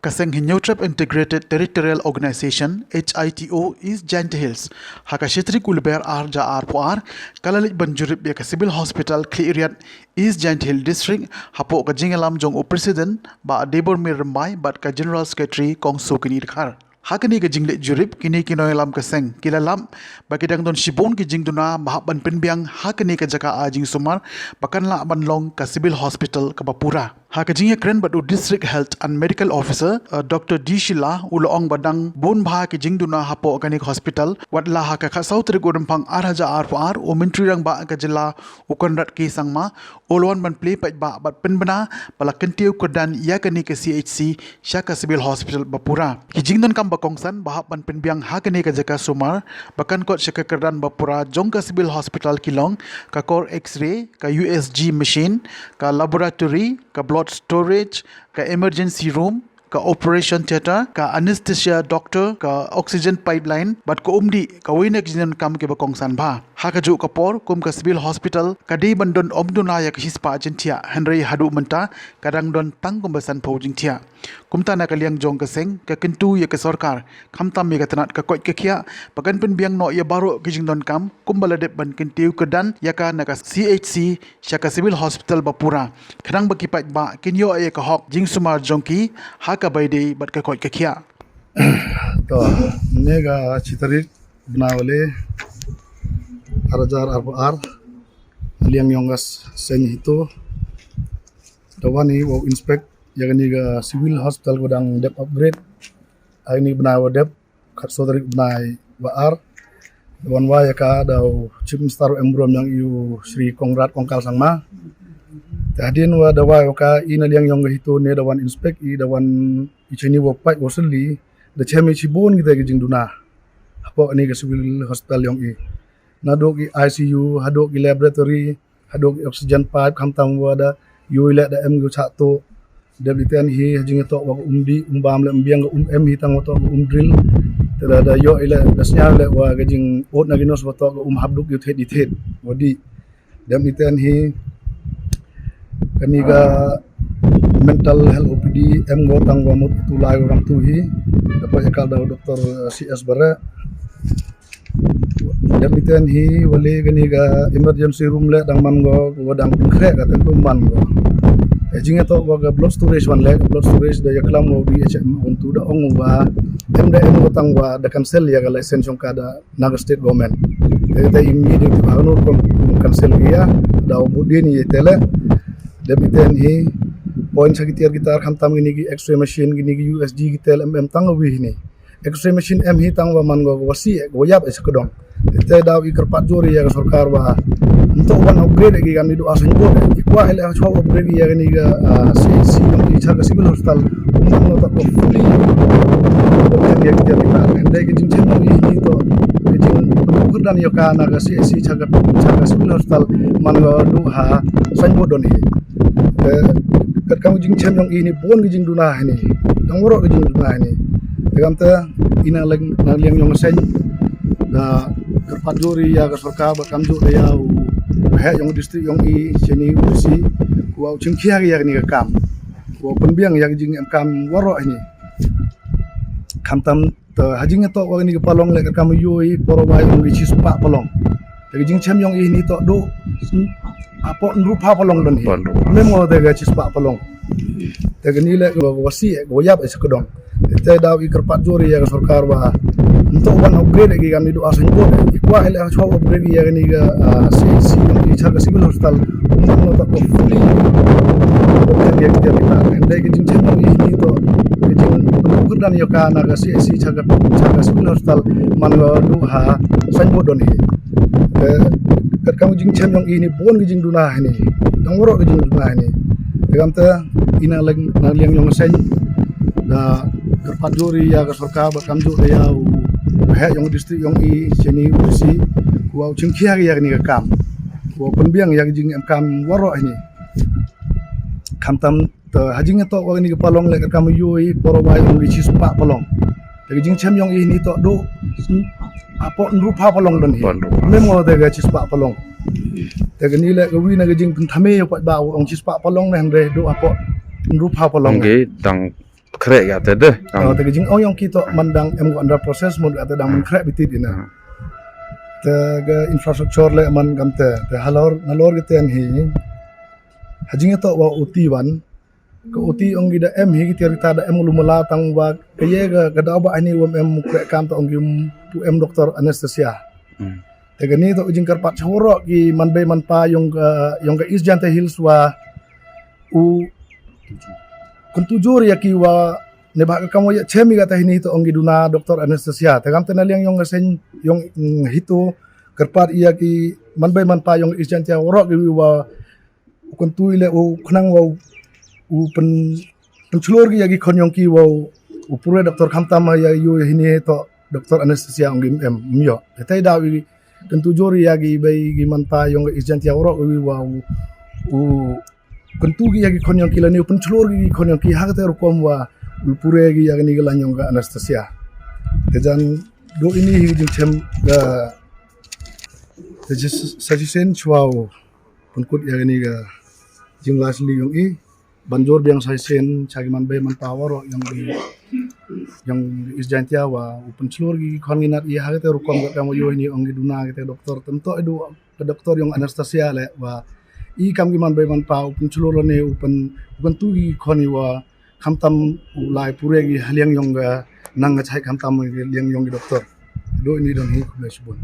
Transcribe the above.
Kaseng Hinyotrap Integrated Territorial Organization HITO East Giant Hills Hakashetri Kulber Arja Arpoar Kalalit Banjurip ya Civil Hospital Cleariat East Giant Hill District Hapo ka Jingalam Jong o President ba Debor Mirmai bat ka General Secretary Kong Sokini Khar Hakani ka jinglet jurip kini kinoylam kaseng kilalam bakidang don shibon ki jingduna mahaban penbiang hakani ka jaka ajing sumar bakanla banlong ka civil hospital ka Bapura hakajingya kren batu district health and medical officer Dr. D Shila uloong badang bon bha ki jingduna hapo kanik hospital watla haka khasau tri godampang arhaja arpar o mentri rang ba ka jila ukonrat ki sangma olwan ban play pa ba bat penbana pala kentiu kodan ya kani ka CHC syaka civil hospital Bapura ki jingdon kam Kongsan bahap ban penbiang hakani ka jaka sumar bakan kot syaka kerdan Bapura jong ka civil hospital kilong ka core x-ray ka USG machine ka laboratory ka blood storage ka emergency room ka operation theater ka anesthesia doctor ka oxygen pipeline bat ko umdi ka winek jinan kam ke bakongsan ba hakaju kapor kum ka civil hospital ka dei bandon omduna ya ka hispa jentia henry hadu menta kadang don tangkum basan pojing tia kumta na kaliang jong kaseng ka kentu ya ka sarkar khamtam ya ka tanat ka kot ka khia pakan penbiang no ya baro kijing don kam kumbaladep ban kentiu kedan ya ka na ka CHC syaka civil hospital Bapura kadang bakipat ba kinyo ya ka hok jing sumar jongki haka baide bat ka kot ka khia तो नेगा चितरी बनावले arajar ar liang yongas sen itu dawani wo inspect yagani ga civil hospital godang dep upgrade ini benawa dep kat sodari benai baar dawan wa yaka daw chief minister embrom yang iu Sri Kongrat Kongkal sangma tadin wa dawa ka ina liang yong itu ne dawan inspect i dawan ichini wo pai wasli da chemi chibon kita gijing duna apo ini ga civil hospital yang i nadok i ICU hadok i laboratory hadok i oxygen pipe khamtam wada yuile da em go chato debiten hi hajing to wa umdi umbam le mbiang go em hi tang to drill tada da yo ile dasnya le wa gajing ot naginos wa to go habduk yu thet dithet wadi debiten hi kaniga mental health OPD em go tang wa mut tulai orang tu hi dapat yakal da Dr. CS Bara debiten hi wali kaniga emergency room le dang man go dang kre ka ten man go jinga to waga blood storage one leg blood storage da yaklam go BHM untuk da ong wa MDM go tang wa da cancel ya ga license yung kada Naga state government da immediate hanur kon cancel ya da budin ye tele debiten hi point sakitiar kita khantam gini gi x-ray machine gini gi USG gitel tang wi ni x-ray machine em hi tang wa man go wasi go yap eskodong te daw ikerpat jori ya sarkar wa untuk one upgrade gi kami doa senjot ikwa ele chwa upgrade ya ni ga si yang ichar ga civil hospital umman no ta fully ya kita ndai gi jing chen ni to jing kurdan yo kana ga si chaga civil hospital man go duha senjot don hi kat kamu jing chen yang ini bon gi jing dunah ni tang woro gi jing dunah ni gamta ina liang yang sen da kerpat jori ya ga sarkar ba kamju da ya he yang distrik yang i sini usi wa chingkhia ya ni kam wa penbiang ya jing kam waro ni khamtam to hajing to wa ni palong le kam yui porowai ong gi chispa palong de jing chem yang i ni to do apo nrupa palong don hi memo de ga chispa palong de ni le wasi go yap eskodong te daw i kerpat jori ya ga sarkar wa untuk one upgrade lagi kami doa senjot ikwa ele chwa upgrade ya ni ga si yang ichar ga civil hospital umman no ta fully ya kita ndai gi jing ni to jing kurdan yo kana ga si chaga civil hospital man go duha senjot don hi kat kamu jing chen yang ini bon gi jing dunah ni dang woro gi jing dunah ni gamta ina liang yang sen da kerpat jori ya ga sarkar ba kamju da ya he yang distrik yang i sini usi wa chingkhia ya ni kam wa penbiang ya jing kam waro ni khamtam to hajing to wa ni palong le kam yui porowai ong gi chispa palong de jing chem yang i ni to do apo nrupa palong don hi memo de ga chispa palong de ni le ga wi na ga jing thame yo pa ba ong chispa palong na hre do apo nrupa palong ge tang kre ya tede. Te jing ong yang kita mandang em go under proses mod ate dang krek bitit ina. Te ga infrastruktur le man gamte te nalor giten hi. Hajing to wa uti wan ko uti ong gida em hi kita da em lumala tang wa keye ga da ba ani wam em krek kam to ong pu em doktor anestesia. Te gani to jing karpat chawro ki man be man pa yung ga is jante hills wa u kuntujur ya ki wa ne ba kamu ya chemi gata hini to ong duna doktor anestesia te kam tenaliang yung gasen yung hito karpat iya ki man be man pa yung is jante woro ki wa kuntui le u khnang wa u pencelur ki ya ki kon yung ki wa u pure doktor kamtam ya yu hini to doktor anestesia ong em myo te da wi tentu jori yagi bai gi manta yung isjantia oro wi wa u kentu gi yagi kon yang kilani pencelur gi kon yang ki hagate rukom wa pure gi yagi ni gelan yung anestesia kejan do ini hi jing chem da sajisen chuao punkut yagi ni ga jing lasli yung i banjor biang sajisen chagi man bai man power yang isjantia wa pencelur gi kon nginat i hagate rukom ga kamu yo ini ong duna gite doktor tentu edu ke doktor yang anestesia le wa i kam gi man bai man pa pencelur ne upen tu gi kon wa kamtam ulai pure gi haliang yang ga nang chai kamtam liang yang doktor do ini don hi kubesbun